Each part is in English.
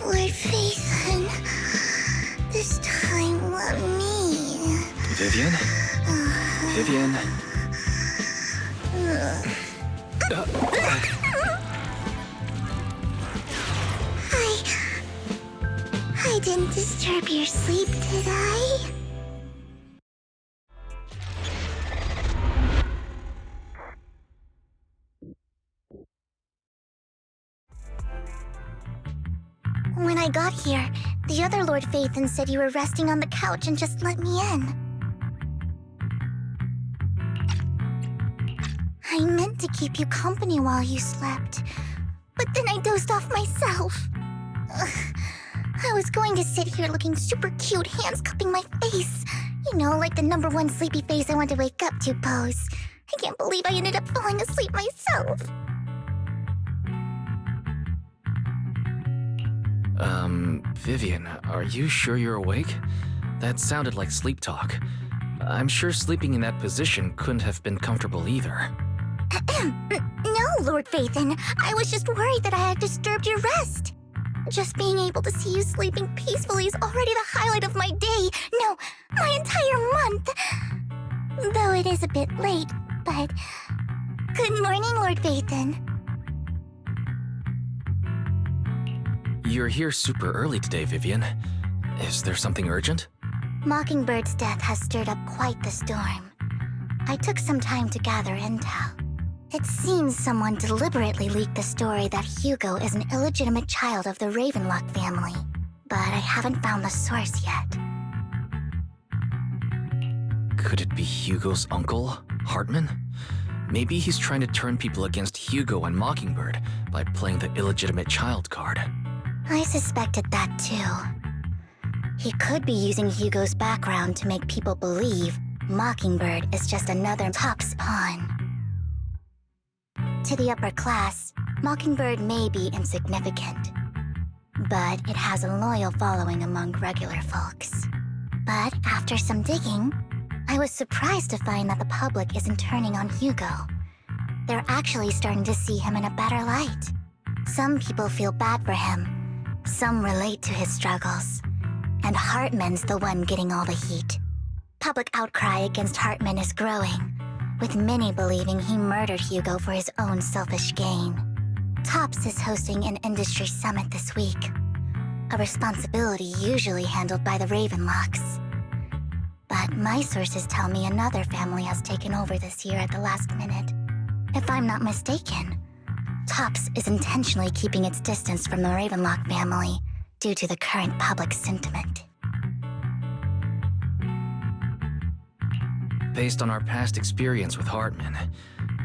Lord Phaethon, this time let me. Vivian? Vivian? I didn't disturb your sleep, did I? When I got here, the other Lord Phaethon said you were resting on the couch and just let me in. I meant to keep you company while you slept, but then I dozed off myself. I was going to sit here looking super cute, hands cupping my face. You know, like the #1 sleepy face I want to wake up to pose. I can't believe I ended up falling asleep myself. Vivian, are you sure you're awake? That sounded like sleep talk. I'm sure sleeping in that position couldn't have been comfortable either. No, Lord Phaethon. I was just worried that I had disturbed your rest. Just being able to see you sleeping peacefully is already the highlight of my day. No, my entire month. Though it is a bit late, but... Good morning, Lord Phaethon. You're here super early today, Vivian. Is there something urgent? Mockingbird's death has stirred up quite the storm. I took some time to gather intel. It seems someone deliberately leaked the story that Hugo is an illegitimate child of the Ravenlock family, but I haven't found the source yet. Could it be Hugo's uncle, Hartman? Maybe he's trying to turn people against Hugo and Mockingbird by playing the illegitimate child card. I suspected that too. He could be using Hugo's background to make people believe Mockingbird is just another Top's pawn. To the upper class, Mockingbird may be insignificant, but it has a loyal following among regular folks. But after some digging, I was surprised to find that the public isn't turning on Hugo. They're actually starting to see him in a better light. Some people feel bad for him, some relate to his struggles, and Hartman's the one getting all the heat. Public outcry against Hartman is growing, with many believing he murdered Hugo for his own selfish gain. Tops is hosting an industry summit this week, a responsibility usually handled by the Ravenlocks. But my sources tell me another family has taken over this year at the last minute. If I'm not mistaken, Tops is intentionally keeping its distance from the Ravenlock family due to the current public sentiment. Based on our past experience with Hartman,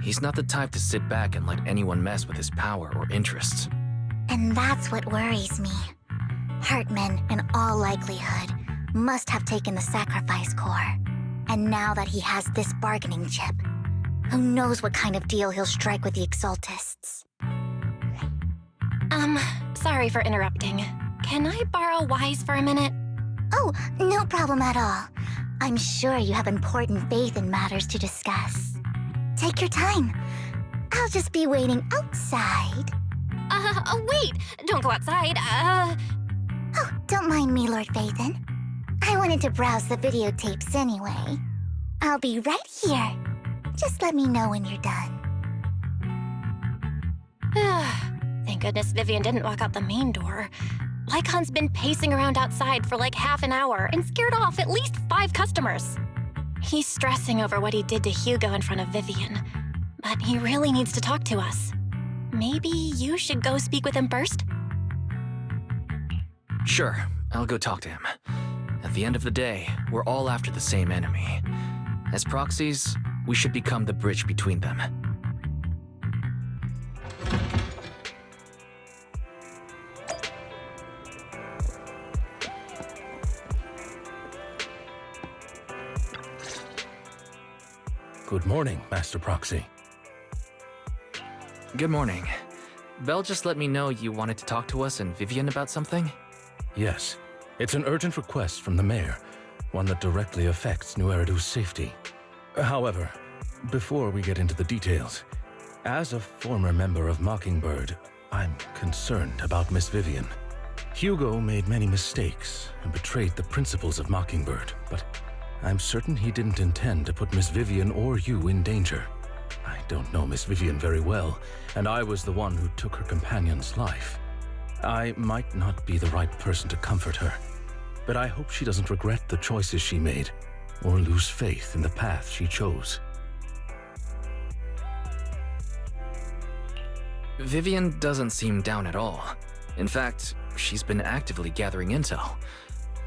he's not the type to sit back and let anyone mess with his power or interests. And that's what worries me. Hartman, in all likelihood, must have taken the sacrifice core. And now that he has this bargaining chip, who knows what kind of deal he'll strike with the Exaltists. Sorry for interrupting. Can I borrow Wise for a minute? Oh, no problem at all. I'm sure you have important faith in matters to discuss. Take your time. I'll just be waiting outside. Wait! Don't go outside, Oh, don't mind me, Lord Phaethon. I wanted to browse the videotapes anyway. I'll be right here. Just let me know when you're done. Thank goodness Vivian didn't walk out the main door. Lycon's been pacing around outside for like half an hour and scared off at least 5 customers. He's stressing over what he did to Hugo in front of Vivian, but he really needs to talk to us. Maybe you should go speak with him first? Sure, I'll go talk to him. At the end of the day, we're all after the same enemy. As proxies, we should become the bridge between them. Good morning, Master Proxy. Good morning. Belle just let me know you wanted to talk to us and Vivian about something? Yes, it's an urgent request from the mayor, one that directly affects New Eridu's safety. However, before we get into the details, As a former member of Mockingbird, I'm concerned about Miss Vivian. Hugo made many mistakes and betrayed the principles of Mockingbird, but I'm certain he didn't intend to put Miss Vivian or you in danger. I don't know Miss Vivian very well, and I was the one who took her companion's life. I might not be the right person to comfort her, but I hope she doesn't regret the choices she made or lose faith in the path she chose. Vivian doesn't seem down at all. In fact, she's been actively gathering intel.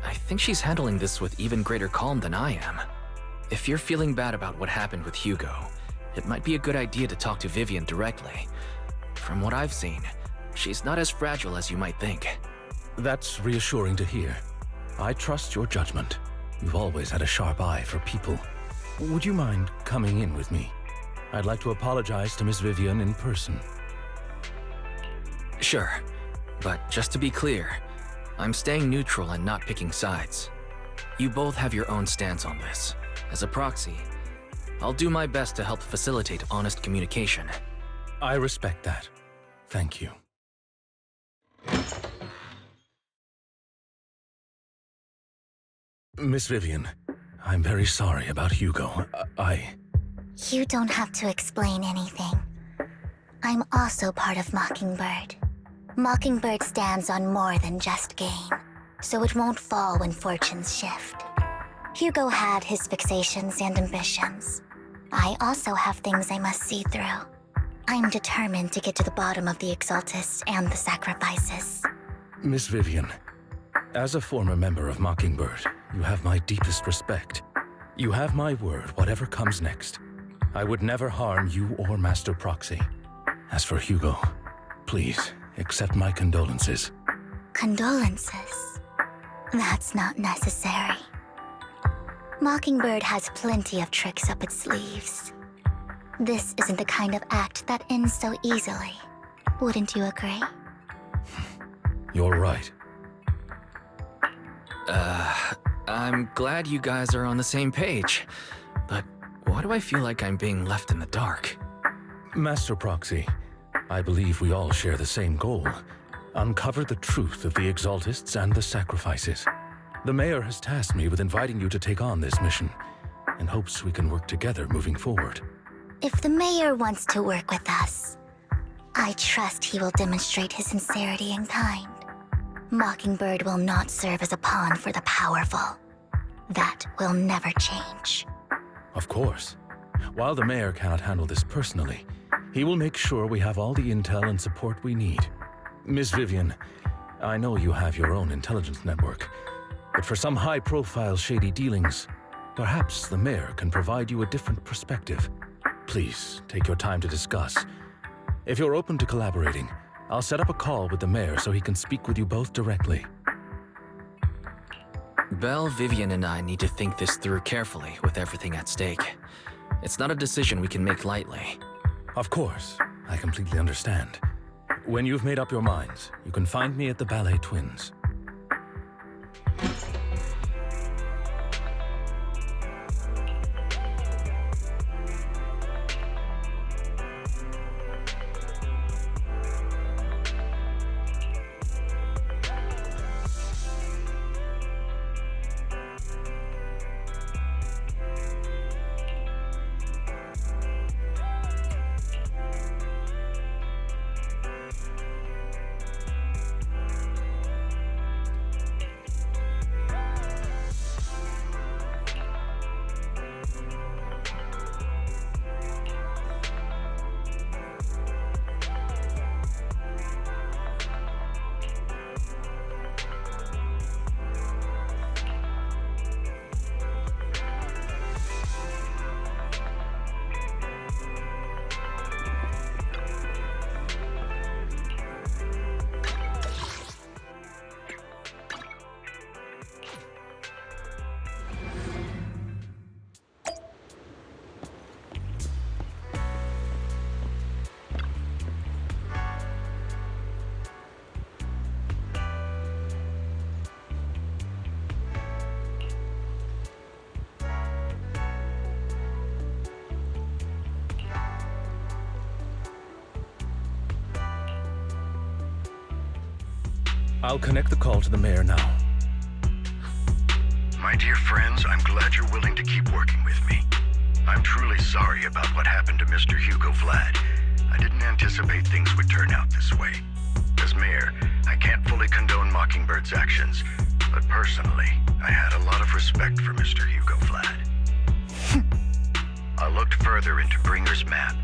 I think she's handling this with even greater calm than I am. If you're feeling bad about what happened with Hugo, it might be a good idea to talk to Vivian directly. From what I've seen, she's not as fragile as you might think. That's reassuring to hear. I trust your judgment. You've always had a sharp eye for people. Would you mind coming in with me? I'd like to apologize to Miss Vivian in person. Sure, but just to be clear, I'm staying neutral and not picking sides. You both have your own stance on this. As a proxy, I'll do my best to help facilitate honest communication. I respect that. Thank you. Miss Vivian, I'm very sorry about Hugo. You don't have to explain anything. I'm also part of Mockingbird. Mockingbird stands on more than just gain, so it won't fall when fortunes shift. Hugo had his fixations and ambitions. I also have things I must see through. I'm determined to get to the bottom of the Exaltists and the sacrifices. Miss Vivian, as a former member of Mockingbird, you have my deepest respect. You have my word, whatever comes next. I would never harm you or Master Proxy. As for Hugo, please accept my condolences. Condolences? That's not necessary. Mockingbird has plenty of tricks up its sleeves. This isn't the kind of act that ends so easily. Wouldn't you agree? You're right. I'm glad you guys are on the same page, but why do I feel like I'm being left in the dark? Master Proxy, I believe we all share the same goal. Uncover the truth of the Exaltists and the sacrifices. The Mayor has tasked me with inviting you to take on this mission, and hopes we can work together moving forward. If the Mayor wants to work with us, I trust he will demonstrate his sincerity in kind. Mockingbird will not serve as a pawn for the powerful. That will never change. Of course. While the Mayor cannot handle this personally, he will make sure we have all the intel and support we need. Miss Vivian, I know you have your own intelligence network, but for some high-profile shady dealings, perhaps the Mayor can provide you a different perspective. Please, take your time to discuss. If you're open to collaborating, I'll set up a call with the Mayor so he can speak with you both directly. Belle, Vivian, and I need to think this through carefully with everything at stake. It's not a decision we can make lightly. Of course, I completely understand. When you've made up your minds, you can find me at the Ballet Twins. I'll connect the call to the mayor now. My dear friends, I'm glad you're willing to keep working with me. I'm truly sorry about what happened to Mr. Hugo Vlad. I didn't anticipate things would turn out this way. As mayor, I can't fully condone Mockingbird's actions, but personally, I had a lot of respect for Mr. Hugo Vlad. I looked further into Bringer's map.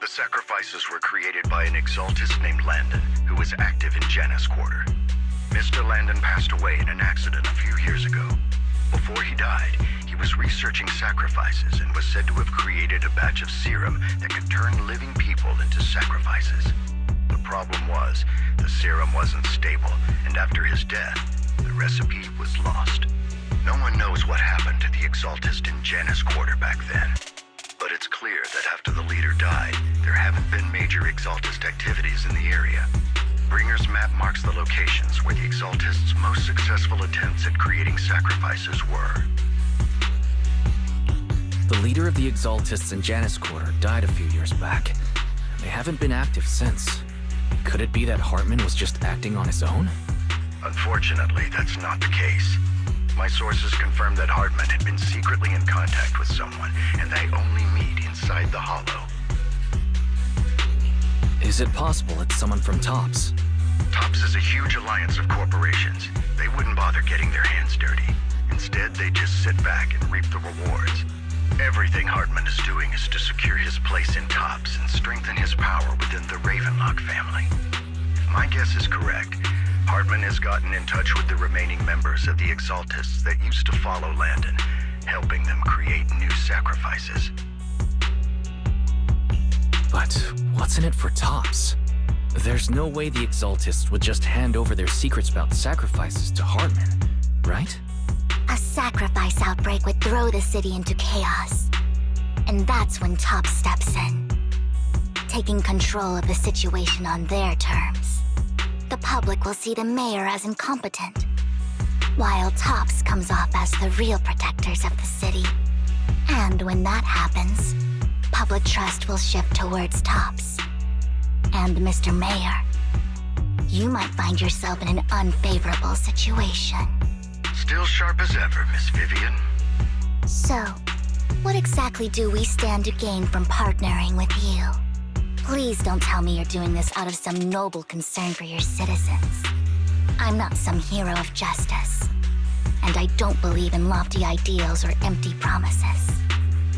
The sacrifices were created by an exaltist named Landon, who was active in Janus Quarter. Mr. Landon passed away in an accident a few years ago. Before he died, he was researching sacrifices and was said to have created a batch of serum that could turn living people into sacrifices. The problem was, the serum wasn't stable, and after his death, the recipe was lost. No one knows what happened to the exaltist in Janus Quarter back then. But it's clear that after the leader died, there haven't been major exaltist activities in the area. Bringer's map marks the locations where the exaltists' most successful attempts at creating sacrifices were. The leader of the exaltists in Janus Quarter died a few years back. They haven't been active since. Could it be that Hartman was just acting on his own? Unfortunately, that's not the case. My sources confirmed that Hartman had been secretly in contact with someone, and they only meet inside the Hollow. Is it possible it's someone from TOPS? TOPS is a huge alliance of corporations. They wouldn't bother getting their hands dirty. Instead, they just sit back and reap the rewards. Everything Hartman is doing is to secure his place in TOPS and strengthen his power within the Ravenlock family. If my guess is correct, Hartman has gotten in touch with the remaining members of the Exaltists that used to follow Landon, helping them create new sacrifices. But what's in it for TOPS? There's no way the Exaltists would just hand over their secrets about sacrifices to Hartman, right? A sacrifice outbreak would throw the city into chaos. And that's when TOPS steps in, taking control of the situation on their terms. The public will see the mayor as incompetent, while TOPS comes off as the real protectors of the city. And when that happens, public trust will shift towards TOPS. And Mr. Mayor, you might find yourself in an unfavorable situation. Still sharp as ever, Miss Vivian. So, what exactly do we stand to gain from partnering with you? Please don't tell me you're doing this out of some noble concern for your citizens. I'm not some hero of justice, and I don't believe in lofty ideals or empty promises.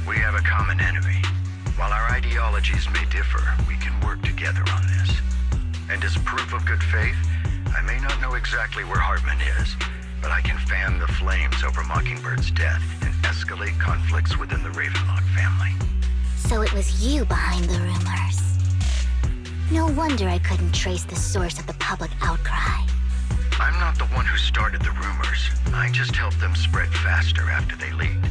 We have a common enemy. While our ideologies may differ, we can work together on this. And as proof of good faith, I may not know exactly where Hartman is, but I can fan the flames over Mockingbird's death and escalate conflicts within the Ravenlock family. So it was you behind the rumors. No wonder I couldn't trace the source of the public outcry. I'm not the one who started the rumors. I just helped them spread faster after they leaked.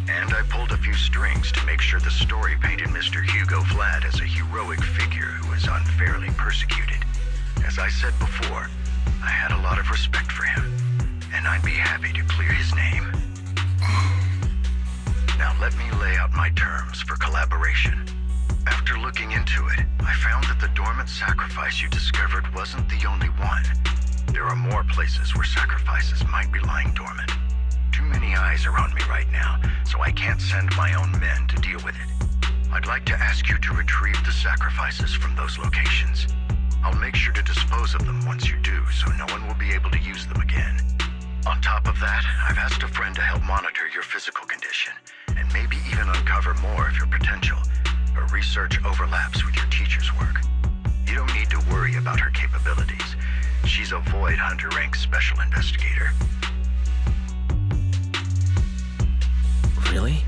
And I pulled a few strings to make sure the story painted Mr. Hugo Vlad as a heroic figure who was unfairly persecuted. As I said before, I had a lot of respect for him, and I'd be happy to clear his name. Now let me lay out my terms for collaboration. After looking into it, I found that the dormant sacrifice you discovered wasn't the only one. There are more places where sacrifices might be lying dormant. Too many eyes are on me right now, so I can't send my own men to deal with it. I'd like to ask you to retrieve the sacrifices from those locations. I'll make sure to dispose of them once you do, so no one will be able to use them again. On top of that, I've asked a friend to help monitor your physical condition, and maybe even uncover more of your potential. Her research overlaps with your teacher's work. You don't need to worry about her capabilities. She's a Void Hunter rank special investigator. Really?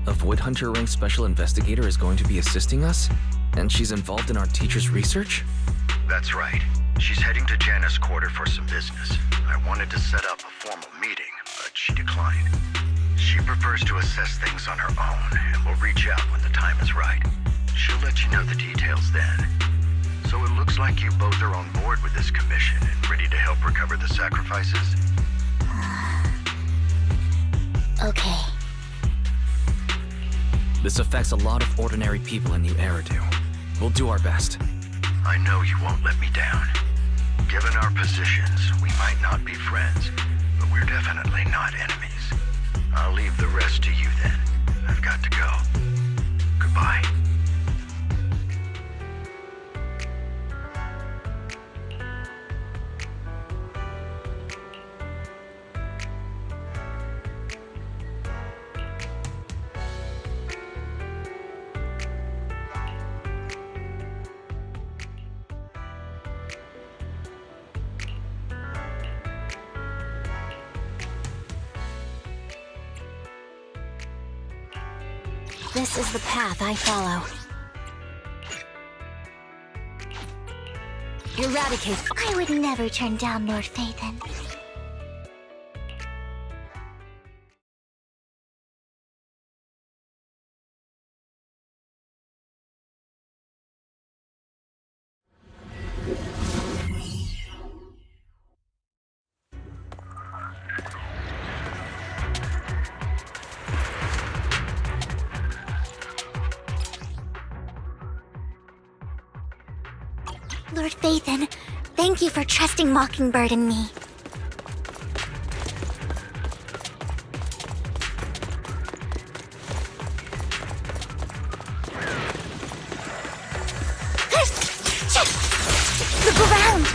A Void Hunter rank special investigator is going to be assisting us? And she's involved in our teacher's research? That's right. She's heading to Janus Quarter for some business. I wanted to set up a formal meeting, but she declined. She prefers to assess things on her own, and will reach out when the time is right. She'll let you know the details then. So it looks like you both are on board with this commission and ready to help recover the sacrifices? Okay. This affects a lot of ordinary people in New Eridu. We'll do our best. I know you won't let me down. Given our positions, we might not be friends, but we're definitely not enemies. I'll leave the rest to you then. I've got to go. Goodbye. This is the path I follow. Eradicate. I would never turn down Lord Phaethon. Lord Phaethon, thank you for trusting Mockingbird and me. Look around!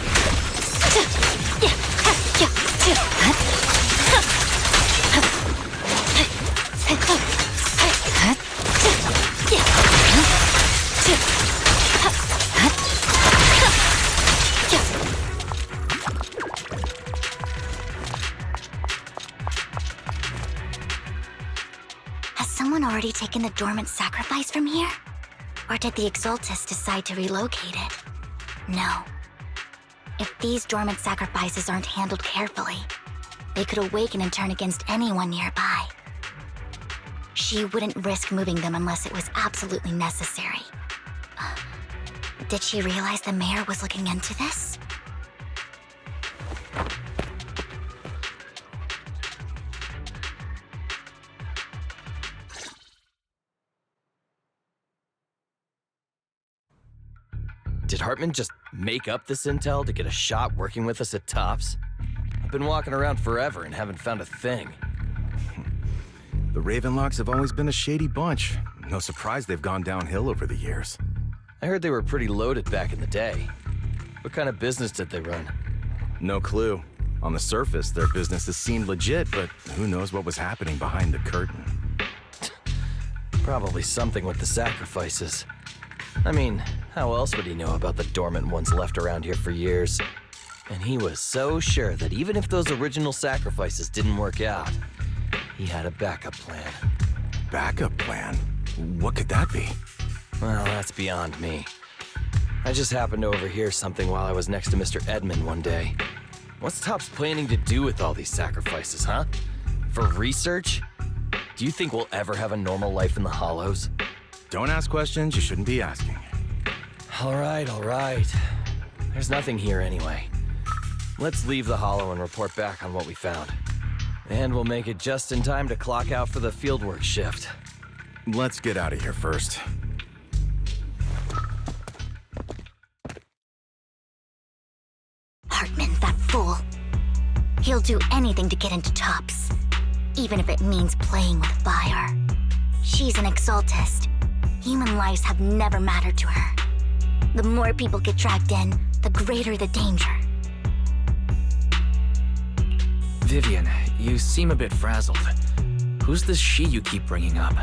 Has someone already taken the dormant sacrifice from here? Or did the Exaltus decide to relocate it? No. If these dormant sacrifices aren't handled carefully, they could awaken and turn against anyone nearby. She wouldn't risk moving them unless it was absolutely necessary. Did she realize the mayor was looking into this? Did Hartman just make up this intel to get a shot working with us at Tops? I've been walking around forever and haven't found a thing. The Ravenlocks have always been a shady bunch. No surprise they've gone downhill over the years. I heard they were pretty loaded back in the day. What kind of business did they run? No clue. On the surface, their businesses seemed legit, but who knows what was happening behind the curtain. Probably something with the sacrifices. I mean, how else would he know about the dormant ones left around here for years? And he was so sure that even if those original sacrifices didn't work out, he had a backup plan. Backup plan? What could that be? Well, that's beyond me. I just happened to overhear something while I was next to Mr. Edmund one day. What's Tops planning to do with all these sacrifices, huh? For research? Do you think we'll ever have a normal life in the Hollows? Don't ask questions you shouldn't be asking. All right. There's nothing here anyway. Let's leave the Hollow and report back on what we found. And we'll make it just in time to clock out for the fieldwork shift. Let's get out of here first. Hartman, that fool. He'll do anything to get into Tops, even if it means playing with fire. She's an Exaltist. Human lives have never mattered to her. The more people get dragged in, the greater the danger. Vivian, you seem a bit frazzled. Who's this she you keep bringing up?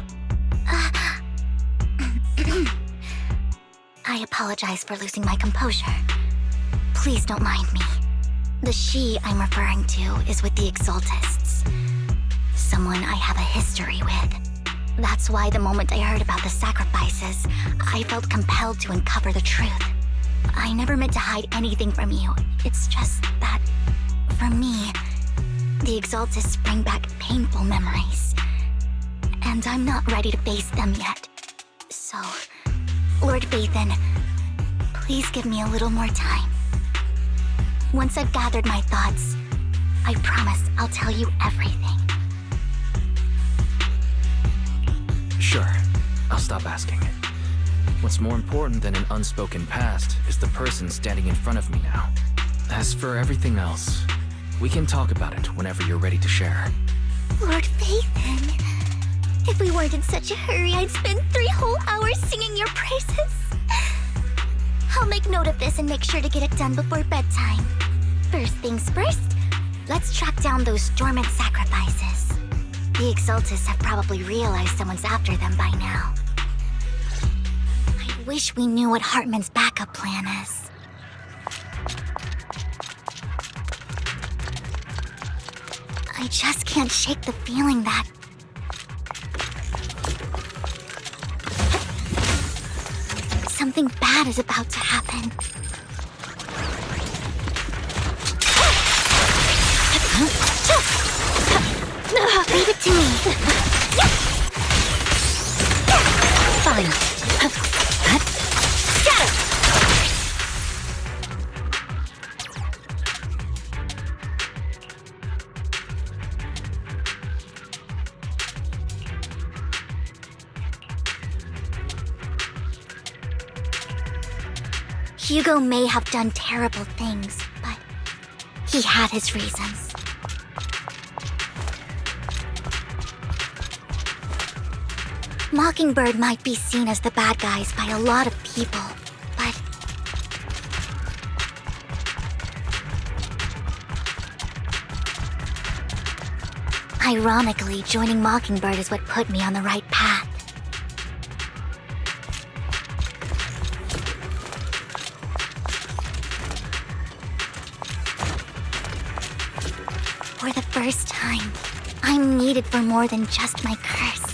I apologize for losing my composure. Please don't mind me. The she I'm referring to is with the Exaltists. Someone I have a history with. That's why the moment I heard about the sacrifices, I felt compelled to uncover the truth. I never meant to hide anything from you. It's just that, for me, the Exaltists bring back painful memories. And I'm not ready to face them yet. So, Lord Phaethon, please give me a little more time. Once I've gathered my thoughts, I promise I'll tell you everything. Sure, I'll stop asking. What's more important than an unspoken past is the person standing in front of me now. As for everything else, we can talk about it whenever you're ready to share. Lord Phaethon, if we weren't in such a hurry, I'd spend 3 whole hours singing your praises. I'll make note of this and make sure to get it done before bedtime. First things first, let's track down those dormant sacrifices. The Exaltists have probably realized someone's after them by now. I wish we knew what Hartman's backup plan is. I just can't shake the feeling that something bad is about to happen. Leave it to me. Fine. Scatter! Hugo may have done terrible things, but he had his reasons. Mockingbird might be seen as the bad guys by a lot of people, but ironically, joining Mockingbird is what put me on the right path. For the first time, I'm needed for more than just my curse.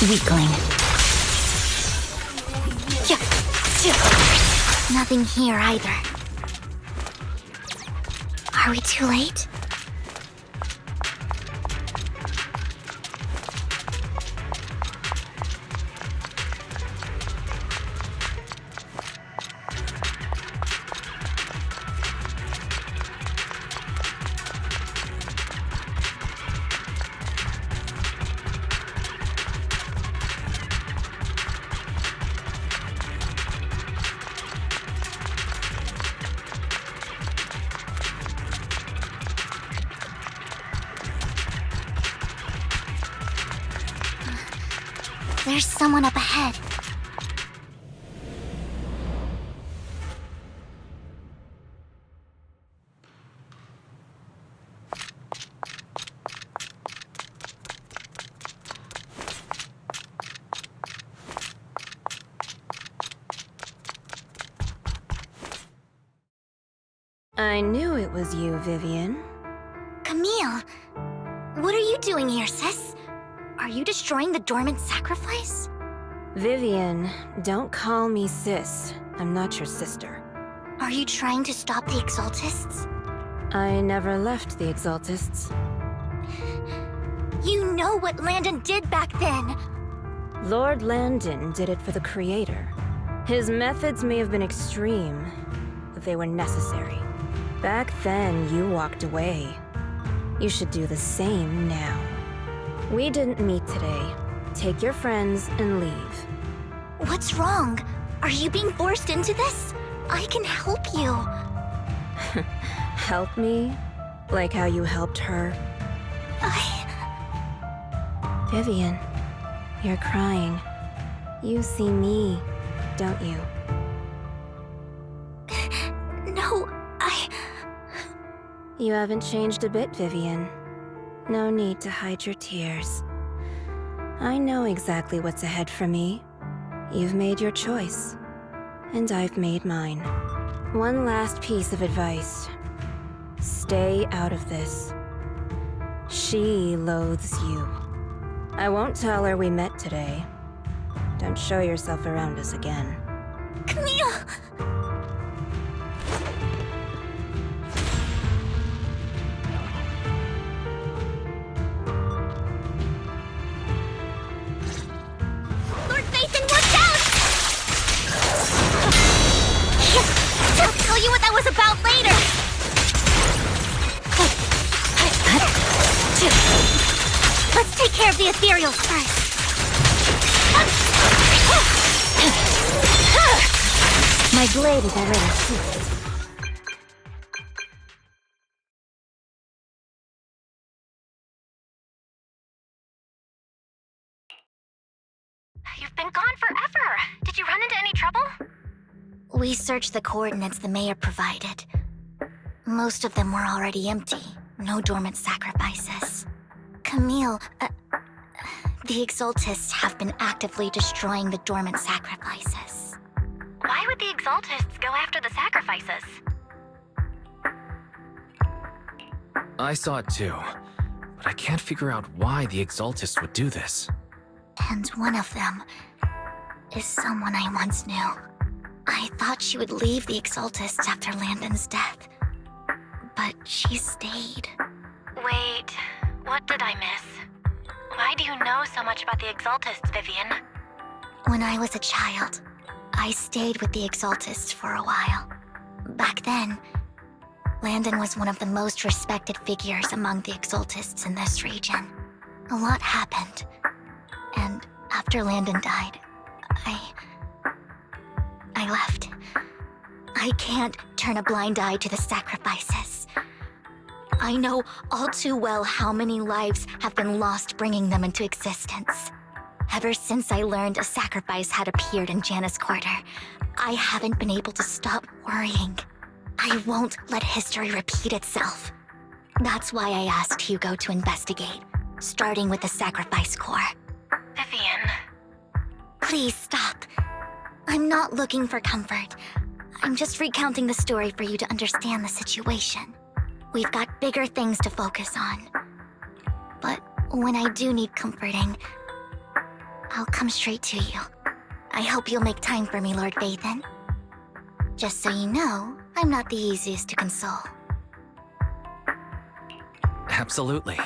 Weakling. Nothing here either. Are we too late? There's someone up ahead. I knew it was you, Vivian. Camille, what are you doing here, sis? Are you destroying the dormant sacrifice? Vivian, don't call me sis. I'm not your sister. Are you trying to stop the Exaltists? I never left the Exaltists. You know what Landon did back then! Lord Landon did it for the Creator. His methods may have been extreme, but they were necessary. Back then, you walked away. You should do the same now. We didn't meet today. Take your friends and leave. What's wrong? Are you being forced into this? I can help you. Help me? Like how you helped her? Vivian, you're crying. You see me, don't you? No, You haven't changed a bit, Vivian. No need to hide your tears. I know exactly what's ahead for me. You've made your choice, and I've made mine. One last piece of advice. Stay out of this. She loathes you. I won't tell her we met today. Don't show yourself around us again. Camille! Let's take care of the ethereals first. My blade is already heated. You've been gone forever. Did you run into any trouble? We searched the coordinates the mayor provided. Most of them were already empty. No dormant sacrifices. Camille, the Exaltists have been actively destroying the dormant sacrifices. Why would the Exaltists go after the sacrifices? I saw it too, but I can't figure out why the Exaltists would do this. And one of them is someone I once knew. I thought she would leave the Exaltists after Landon's death, but she stayed. Wait, what did I miss? Why do you know so much about the Exaltists, Vivian? When I was a child, I stayed with the Exaltists for a while. Back then, Landon was one of the most respected figures among the Exaltists in this region. A lot happened, and after Landon died, I left. I can't turn a blind eye to the sacrifices. I know all too well how many lives have been lost bringing them into existence. Ever since I learned a sacrifice had appeared in Janus Quarter, I haven't been able to stop worrying. I won't let history repeat itself. That's why I asked Hugo to investigate, starting with the Sacrifice Corps. Vivian. Please stop. I'm not looking for comfort. I'm just recounting the story for you to understand the situation. We've got bigger things to focus on. But when I do need comforting, I'll come straight to you. I hope you'll make time for me, Lord Vathan. Just so you know, I'm not the easiest to console. Absolutely.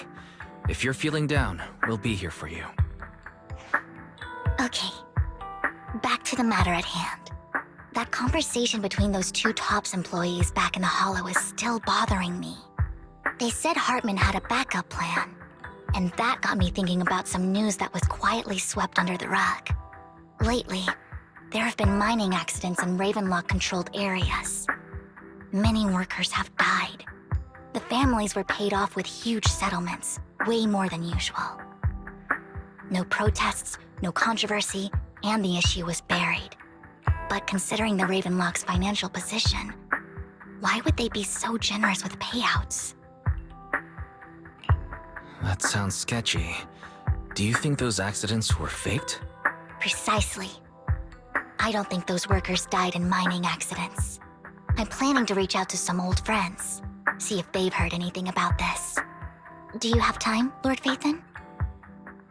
If you're feeling down, we'll be here for you. Okay, back to the matter at hand. That conversation between those two TOPS employees back in the Hollow is still bothering me. They said Hartman had a backup plan, and that got me thinking about some news that was quietly swept under the rug. Lately, there have been mining accidents in Ravenlock-controlled areas. Many workers have died. The families were paid off with huge settlements, way more than usual. No protests, no controversy, and the issue was buried. But considering the Ravenlock's financial position, why would they be so generous with payouts? That sounds sketchy. Do you think those accidents were faked? Precisely. I don't think those workers died in mining accidents. I'm planning to reach out to some old friends, see if they've heard anything about this. Do you have time, Lord Vathan?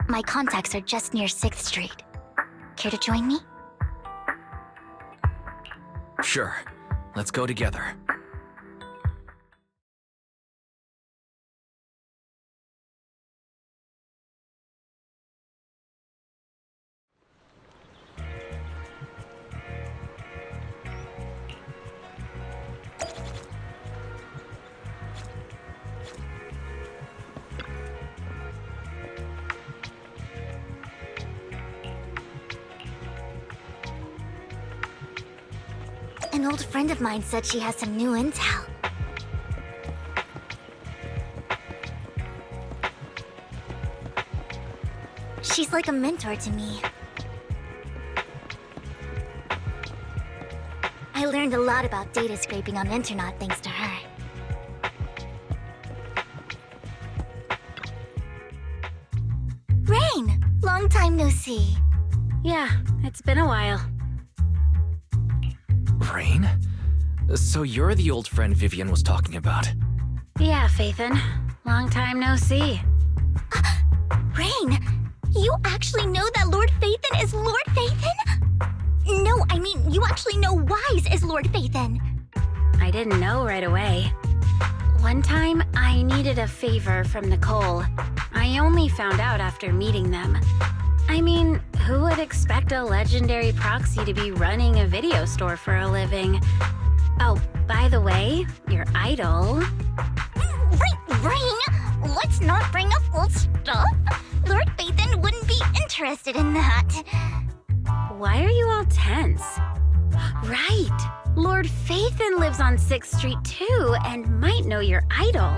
My contacts are just near 6th Street. Care to join me? Sure. Let's go together. An old friend of mine said she has some new intel. She's like a mentor to me. I learned a lot about data scraping on Internet thanks to her. Rain! Long time no see. Yeah, it's been a while. Rain? So you're the old friend Vivian was talking about. Yeah, Phaethon. Long time no see. Rain, you actually know that Lord Phaethon is Lord Phaethon? No, I mean, you actually know Wise is Lord Phaethon. I didn't know right away. One time, I needed a favor from Nicole. I only found out after meeting them. I mean, who would expect a legendary proxy to be running a video store for a living? Oh, by the way, your idol... Rain, let's not bring up old stuff. interested in that. Why are you all tense? Right! Lord Phaethon lives on 6th Street too, and might know your idol.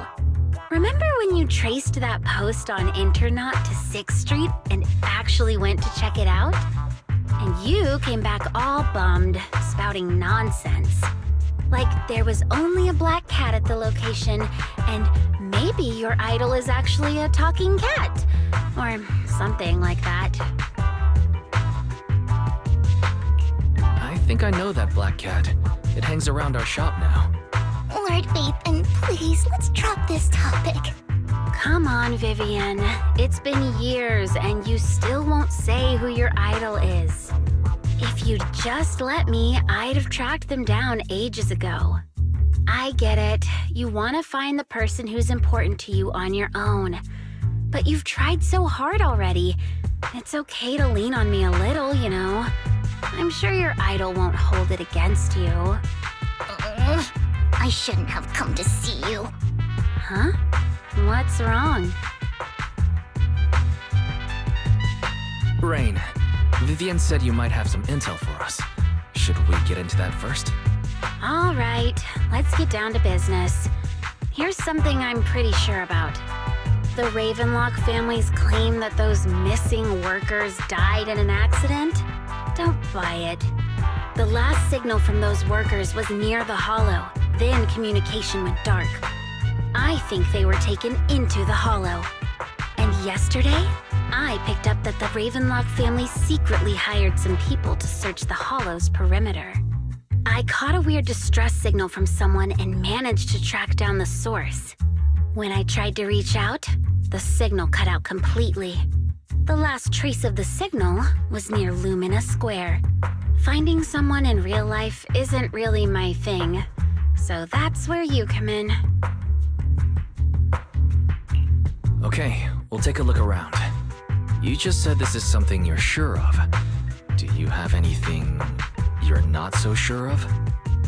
Remember when you traced that post on Internaut to 6th Street and actually went to check it out? And you came back all bummed, spouting nonsense. Like there was only a black cat at the location, and maybe your idol is actually a talking cat. Or something like that. I think I know that black cat. It hangs around our shop now. Lord Phaethon, please, let's drop this topic. Come on, Vivian. It's been years and you still won't say who your idol is. If you'd just let me, I'd have tracked them down ages ago. I get it. You want to find the person who's important to you on your own. But you've tried so hard already. It's okay to lean on me a little, you know. I'm sure your idol won't hold it against you. I shouldn't have come to see you. Huh? What's wrong? Rain, Vivian said you might have some intel for us. Should we get into that first? All right, let's get down to business. Here's something I'm pretty sure about. The Ravenlock family's claim that those missing workers died in an accident? Don't buy it. The last signal from those workers was near the Hollow. Then communication went dark. I think they were taken into the Hollow. And yesterday, I picked up that the Ravenlock family secretly hired some people to search the Hollow's perimeter. I caught a weird distress signal from someone and managed to track down the source. When I tried to reach out, the signal cut out completely. The last trace of the signal was near Lumina Square. Finding someone in real life isn't really my thing, so that's where you come in. Okay, we'll take a look around. You just said this is something you're sure of. Do you have anything you're not so sure of?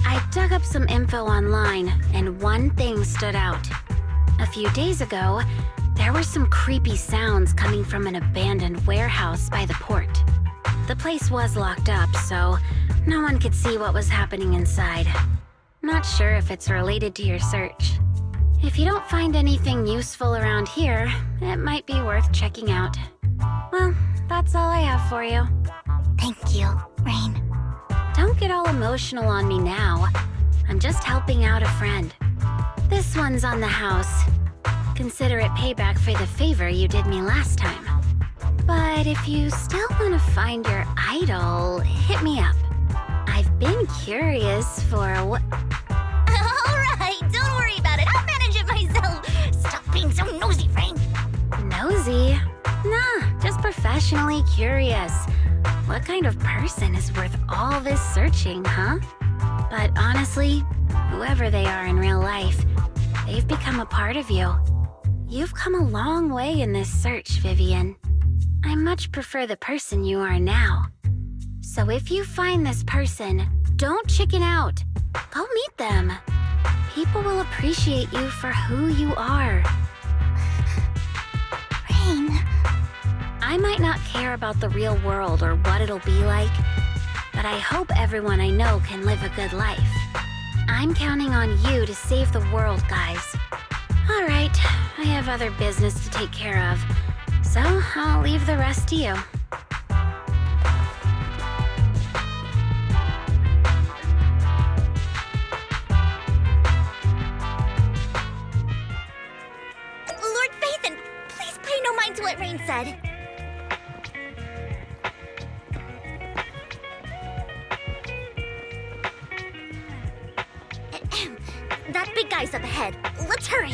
I dug up some info online, and one thing stood out. A few days ago, there were some creepy sounds coming from an abandoned warehouse by the port. The place was locked up, so no one could see what was happening inside. Not sure if it's related to your search. If you don't find anything useful around here, it might be worth checking out. Well, that's all I have for you. Thank you, Rain. Don't get all emotional on me now. I'm just helping out a friend. This one's on the house. Consider it payback for the favor you did me last time. But if you still want to find your idol, hit me up. I've been curious for what... Alright, don't worry about it. I'll manage it myself. Stop being so nosy, Rain. Nosy? Nah, just professionally curious. What kind of person is worth all this searching, huh? But honestly, whoever they are in real life, they've become a part of you. You've come a long way in this search, Vivian. I much prefer the person you are now. So if you find this person, don't chicken out. Go meet them. People will appreciate you for who you are. Rain. I might not care about the real world or what it'll be like, but I hope everyone I know can live a good life. I'm counting on you to save the world, guys. All right, I have other business to take care of, so I'll leave the rest to you. Lord Phaethon, please pay no mind to what Rain said. That big guy's up ahead. Let's hurry.